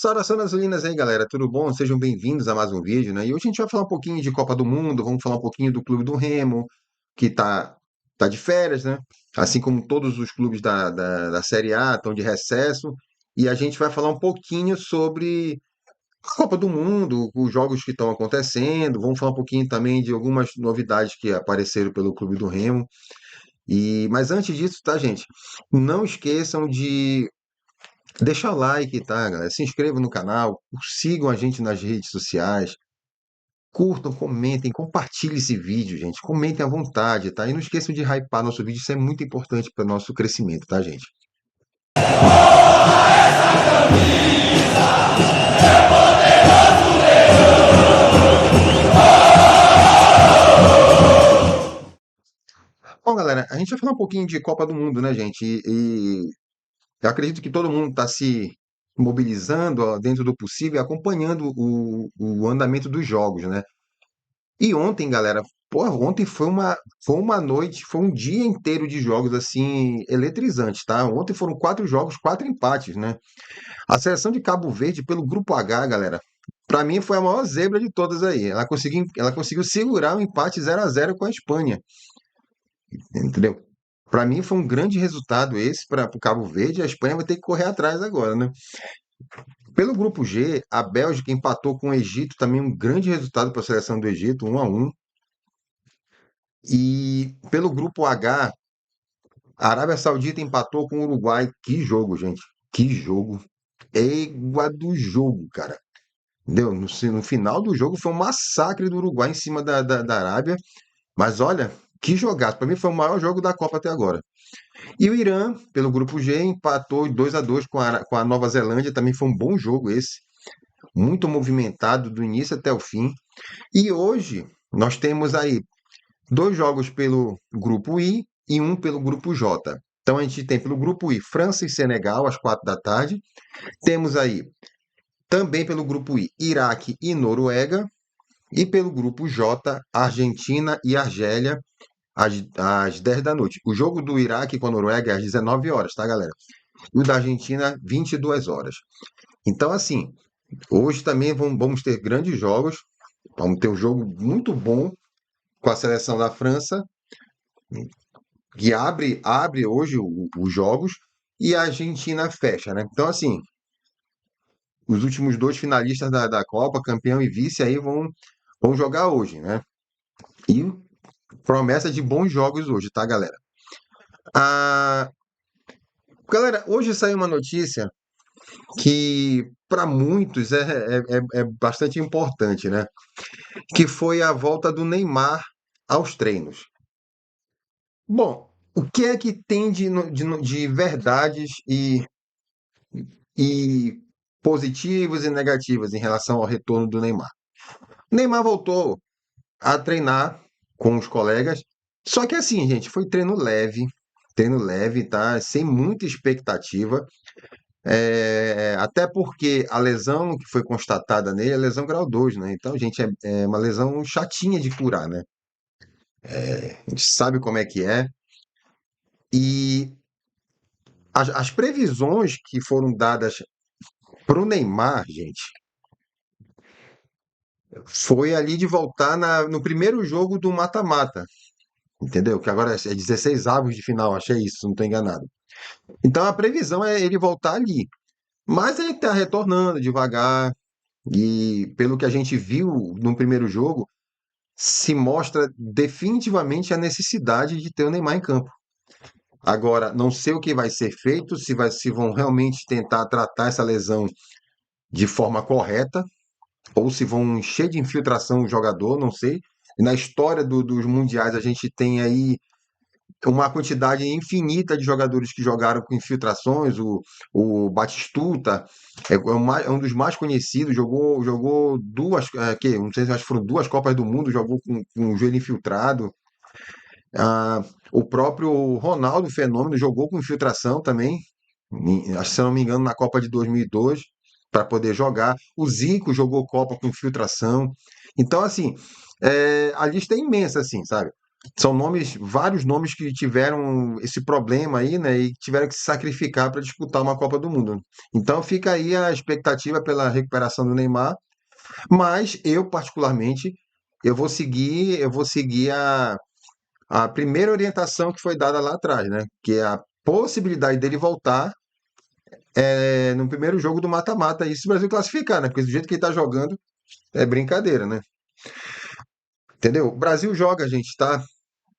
Saudações Azulinas aí, galera, tudo bom? Sejam bem-vindos a mais um vídeo, né? E hoje a gente vai falar um pouquinho de Copa do Mundo, vamos falar um pouquinho do Clube do Remo, que tá de férias, né? Assim como todos os clubes da Série A estão de recesso, e a gente vai falar um pouquinho sobre a Copa do Mundo, os jogos que estão acontecendo, vamos falar um pouquinho também de algumas novidades que apareceram pelo Clube do Remo. Mas antes disso, tá, gente? Não esqueçam de deixa o like, tá, galera? Se inscrevam no canal, sigam a gente nas redes sociais, curtam, comentem, compartilhem esse vídeo, gente. Comentem à vontade, tá? E não esqueçam de hypar nosso vídeo, isso é muito importante para o nosso crescimento, tá, gente? Bom, galera, a gente vai falar um pouquinho de Copa do Mundo, né, gente? Eu acredito que todo mundo está se mobilizando ó, dentro do possível, e acompanhando o andamento dos jogos, né? E ontem, galera, pô, ontem foi uma noite, foi um dia inteiro de jogos assim eletrizantes, tá? Ontem foram 4 jogos, 4 empates, né? A seleção de Cabo Verde pelo Grupo H, galera, pra mim foi a maior zebra de todas aí. Ela conseguiu segurar um empate 0-0 com a Espanha, entendeu? Pra mim foi um grande resultado esse para o Cabo Verde. A Espanha vai ter que correr atrás agora, né? Pelo grupo G, a Bélgica empatou com o Egito, também um grande resultado para a seleção do Egito, 1-1. E pelo grupo H, a Arábia Saudita empatou com o Uruguai. Que jogo, gente. Que jogo. Égua do jogo, cara. Entendeu? No final do jogo foi um massacre do Uruguai em cima da Arábia. Mas olha, que jogaço. Para mim foi o maior jogo da Copa até agora. E o Irã, pelo grupo G, empatou 2-2 com a Nova Zelândia. Também foi um bom jogo esse. Muito movimentado do início até o fim. E hoje nós temos aí 2 jogos pelo grupo I e um pelo grupo J. Então a gente tem pelo grupo I França e Senegal às 4 da tarde. Temos aí também pelo grupo I Iraque e Noruega. E pelo grupo J Argentina e Argélia às 10 da noite. O jogo do Iraque com a Noruega é às 19 horas, tá, galera? E o da Argentina, 22 horas. Então, assim, hoje também vamos ter grandes jogos. Vamos ter um jogo muito bom com a seleção da França, que abre hoje os jogos, e a Argentina fecha, né? Então, assim, os últimos 2 finalistas da Copa, campeão e vice, aí vão jogar hoje, né? E promessa de bons jogos hoje, tá, galera? Ah, galera, hoje saiu uma notícia que para muitos é bastante importante, né? Que foi a volta do Neymar aos treinos. Bom, o que é que tem de verdades e positivas e negativas em relação ao retorno do Neymar? O Neymar voltou a treinar com os colegas, só que assim, gente, foi treino leve, tá? Sem muita expectativa, até porque a lesão que foi constatada nele é lesão grau 2, né? Então, gente, é uma lesão chatinha de curar, né? A gente sabe como é que é. E as previsões que foram dadas para o Neymar, gente, foi ali de voltar no primeiro jogo do mata-mata, entendeu? Que agora é 16 avos de final, achei isso, se não estou enganado. Então a previsão é ele voltar ali. Mas ele está retornando devagar, e pelo que a gente viu no primeiro jogo, se mostra definitivamente a necessidade de ter o Neymar em campo. Agora, não sei o que vai ser feito, se vão realmente tentar tratar essa lesão de forma correta, ou se vão encher de infiltração o jogador, não sei. Na história dos mundiais, a gente tem aí uma quantidade infinita de jogadores que jogaram com infiltrações. O Batistuta é um dos mais conhecidos, jogou duas, não sei se acho que foram 2 Copas do Mundo, jogou com o joelho infiltrado. O próprio Ronaldo Fenômeno jogou com infiltração também, acho que, se eu não me engano, na Copa de 2002, para poder jogar. O Zico jogou Copa com infiltração. Então, assim, a lista é imensa, assim, sabe? São nomes, vários nomes que tiveram esse problema aí, né? E tiveram que se sacrificar para disputar uma Copa do Mundo. Então fica aí a expectativa pela recuperação do Neymar, mas eu particularmente eu vou seguir a primeira orientação que foi dada lá atrás, né? Que é a possibilidade dele voltar no primeiro jogo do mata-mata, isso se o Brasil classificar, né? Porque do jeito que ele tá jogando, é brincadeira, né? Entendeu? O Brasil joga, gente, tá?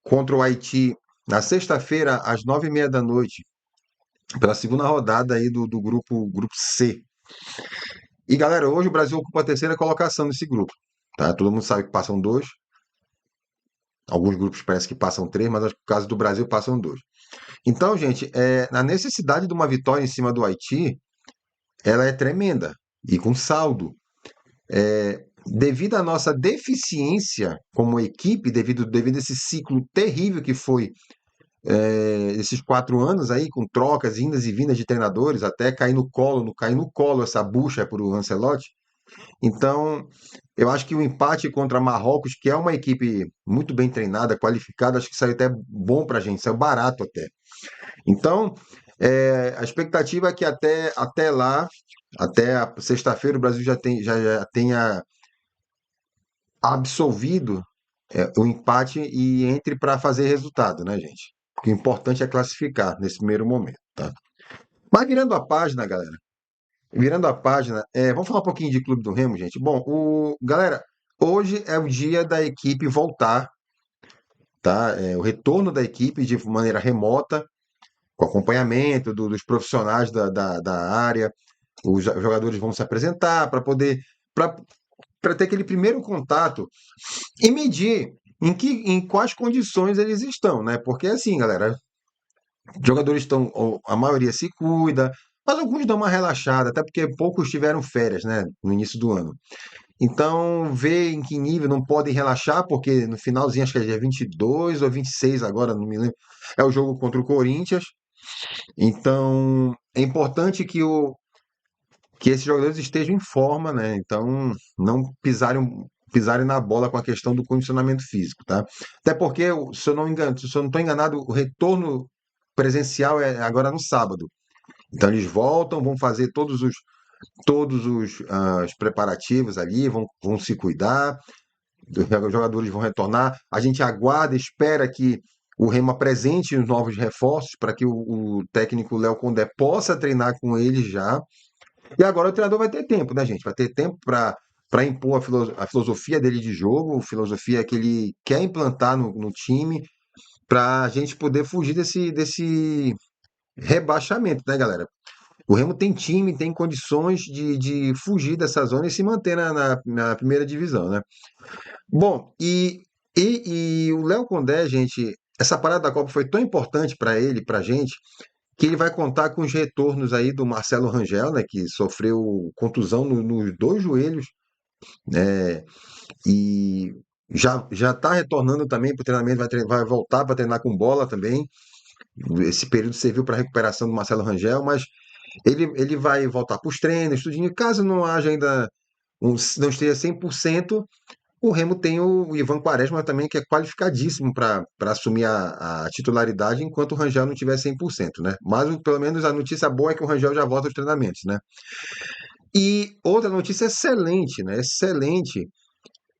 Contra o Haiti na sexta-feira, às 9h30 da noite, pela segunda rodada aí do grupo C. E galera, hoje o Brasil ocupa a terceira colocação nesse grupo. Tá? Todo mundo sabe que passam dois. Alguns grupos parece que passam três, mas no caso do Brasil passam dois. Então, gente, a necessidade de uma vitória em cima do Haiti, ela é tremenda. E com saldo. Devido à nossa deficiência como equipe, devido a esse ciclo terrível que foi esses 4 anos aí, com trocas, indas e vindas de treinadores, até cair no colo essa bucha para o Ancelotti. Então, eu acho que o empate contra Marrocos, que é uma equipe muito bem treinada, qualificada, acho que saiu até bom para a gente, saiu barato até. Então, a expectativa é que até lá, até a sexta-feira, o Brasil já tenha absolvido o empate e entre para fazer resultado, né, gente? Porque o importante é classificar nesse primeiro momento, tá? Mas virando a página, galera, virando a página, vamos falar um pouquinho de Clube do Remo, gente. Bom, galera, hoje é o dia da equipe voltar, tá? O retorno da equipe de maneira remota, com acompanhamento dos profissionais da área. Os jogadores vão se apresentar para poder para ter aquele primeiro contato e medir em quais condições eles estão, né? Porque assim, galera, os jogadores estão, a maioria se cuida, mas alguns dão uma relaxada, até porque poucos tiveram férias, né, no início do ano. Então, ver em que nível não podem relaxar, porque no finalzinho, acho que é dia 22 ou 26 agora, não me lembro, é o jogo contra o Corinthians. Então, é importante que esses jogadores estejam em forma, né? Então, não pisarem na bola com a questão do condicionamento físico, tá? Até porque, se eu não estou enganado, o retorno presencial é agora no sábado. Então eles voltam, vão fazer todos os preparativos ali, vão se cuidar, os jogadores vão retornar. A gente aguarda, espera que o Remo apresente os novos reforços para que o técnico Léo Condé possa treinar com eles já. E agora o treinador vai ter tempo, né, gente? Vai ter tempo para impor a filosofia dele de jogo, a filosofia que ele quer implantar no time, para a gente poder fugir desse rebaixamento, né, galera? O Remo tem time, tem condições de fugir dessa zona e se manter na primeira divisão, né? Bom, e o Léo Condé, gente, essa parada da Copa foi tão importante para ele, para a gente, que ele vai contar com os retornos aí do Marcelo Rangel, né, que sofreu contusão nos dois joelhos, né, e já está retornando também para o treinamento, vai voltar para treinar com bola também. Esse período serviu para a recuperação do Marcelo Rangel, mas ele vai voltar para os treinos, tudinho. Caso não haja ainda, não esteja 100%, o Remo tem o Ivan Quaresma também, que é qualificadíssimo para assumir a titularidade, enquanto o Rangel não tiver 100%, né? Mas pelo menos a notícia boa é que o Rangel já volta aos treinamentos, né? E outra notícia excelente, né? Excelente,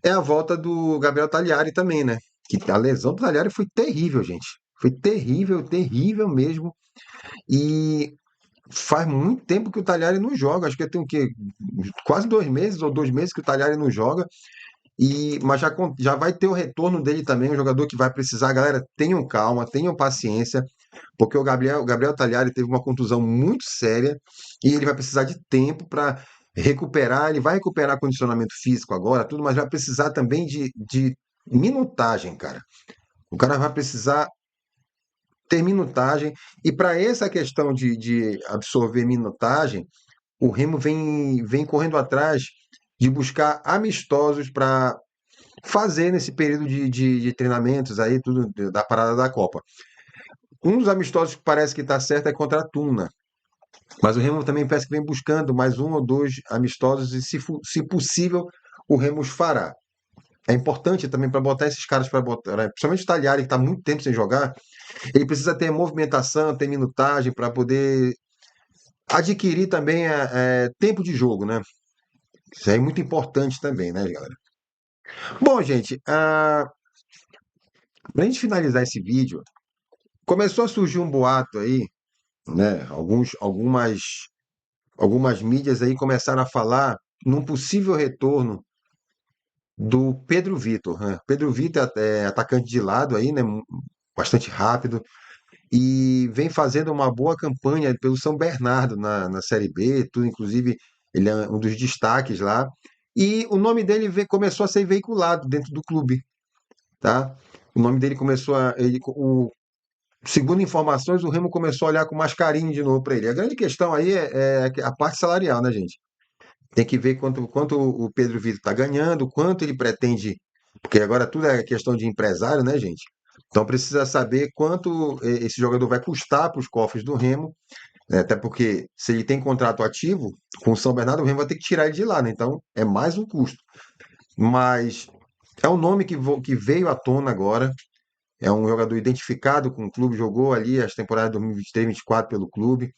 é a volta do Gabriel Tagliari também, né? Que a lesão do Tagliari foi terrível, gente. Foi terrível, terrível mesmo. E faz muito tempo que o Tagliari não joga. Acho que tem o quê? Quase 2 meses ou 2 meses que o Tagliari não joga. Mas já vai ter o retorno dele também, um jogador que vai precisar. Galera, tenham calma, tenham paciência, porque o Gabriel Tagliari teve uma contusão muito séria e ele vai precisar de tempo para recuperar. Ele vai recuperar condicionamento físico agora, tudo, mas vai precisar também de minutagem, cara. O cara vai precisar ter minutagem, e para essa questão de absorver minutagem, o Remo vem correndo atrás de buscar amistosos para fazer nesse período de treinamentos aí, tudo da parada da Copa. Um dos amistosos que parece que está certo é contra a Tuna, mas o Remo também parece que vem buscando mais um ou dois amistosos e, se possível, o Remo os fará. É importante também para botar esses caras para botar, né? Principalmente o Talhari, que está muito tempo sem jogar, ele precisa ter movimentação, ter minutagem para poder adquirir também tempo de jogo, né? Isso aí é muito importante também, né, galera? Bom, gente, para a gente finalizar esse vídeo, começou a surgir um boato aí, né? Algumas mídias aí começaram a falar num possível retorno do Pedro Vitor, né? Pedro Vitor é atacante de lado aí, né? Bastante rápido e vem fazendo uma boa campanha pelo São Bernardo na Série B, tudo, inclusive ele é um dos destaques lá. E o nome dele começou a ser veiculado dentro do clube, tá? O nome dele começou segundo informações, o Remo começou a olhar com mais carinho de novo para ele. A grande questão aí é a parte salarial, né, gente? Tem que ver quanto o Pedro Vitor está ganhando, quanto ele pretende, porque agora tudo é questão de empresário, né, gente? Então precisa saber quanto esse jogador vai custar para os cofres do Remo, né? Até porque se ele tem contrato ativo com o São Bernardo, o Remo vai ter que tirar ele de lá, né? Então é mais um custo. Mas é um nome que veio à tona agora. É um jogador identificado com o clube, jogou ali as temporadas 2023-2024 pelo clube.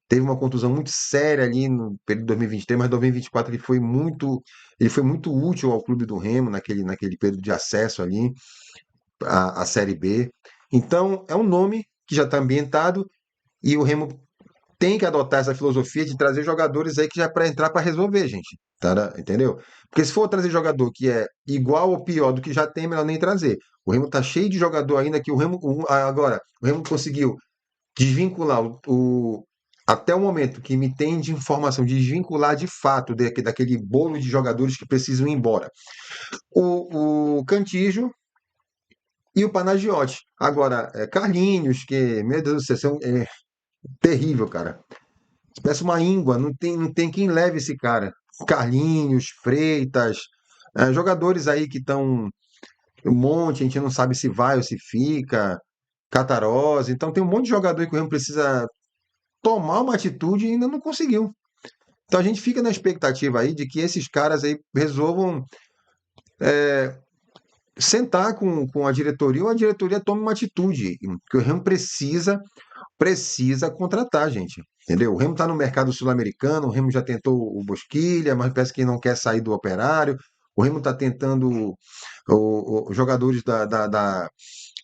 Teve uma contusão muito séria ali no período de 2023, mas 2024 ele foi muito útil ao clube do Remo naquele período de acesso ali à Série B. Então, é um nome que já está ambientado e o Remo tem que adotar essa filosofia de trazer jogadores aí que já para entrar para resolver, gente. Tá, entendeu? Porque se for trazer jogador que é igual ou pior do que já tem, melhor nem trazer. O Remo tá cheio de jogador ainda que agora, o Remo conseguiu desvincular até o momento que me tem de informação, de desvincular de fato daquele bolo de jogadores que precisam ir embora. O Cantígio e o Panagiotti. Agora, Carlinhos, que, meu Deus do céu, é terrível, cara. Parece uma íngua, não tem quem leve esse cara. Carlinhos, Freitas, jogadores aí que estão um monte, a gente não sabe se vai ou se fica, Catarose. Então tem um monte de jogador que o Remo precisa tomar uma atitude e ainda não conseguiu. Então a gente fica na expectativa aí de que esses caras aí resolvam sentar com a diretoria ou a diretoria tome uma atitude, que o Remo precisa contratar, gente. Entendeu? O Remo está no mercado sul-americano, o Remo já tentou o Bosquilha, mas parece que não quer sair do Operário. O Remo está tentando jogadores da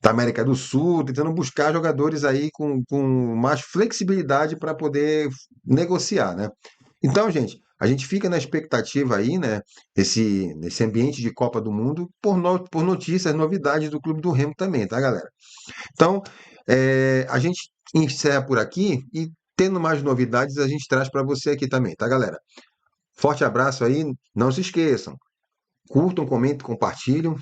América do Sul, tentando buscar jogadores aí com mais flexibilidade para poder negociar, né? Então, gente, a gente fica na expectativa aí, né, nesse ambiente de Copa do Mundo, por notícias, novidades do Clube do Remo também, tá, galera? Então, a gente encerra por aqui e, tendo mais novidades, a gente traz para você aqui também, tá, galera? Forte abraço aí, não se esqueçam. Curtam, comentem, compartilhem,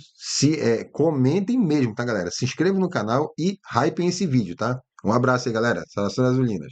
comentem mesmo, tá, galera? Se inscrevam no canal e hypem esse vídeo, tá? Um abraço aí, galera. Saudações azulinas.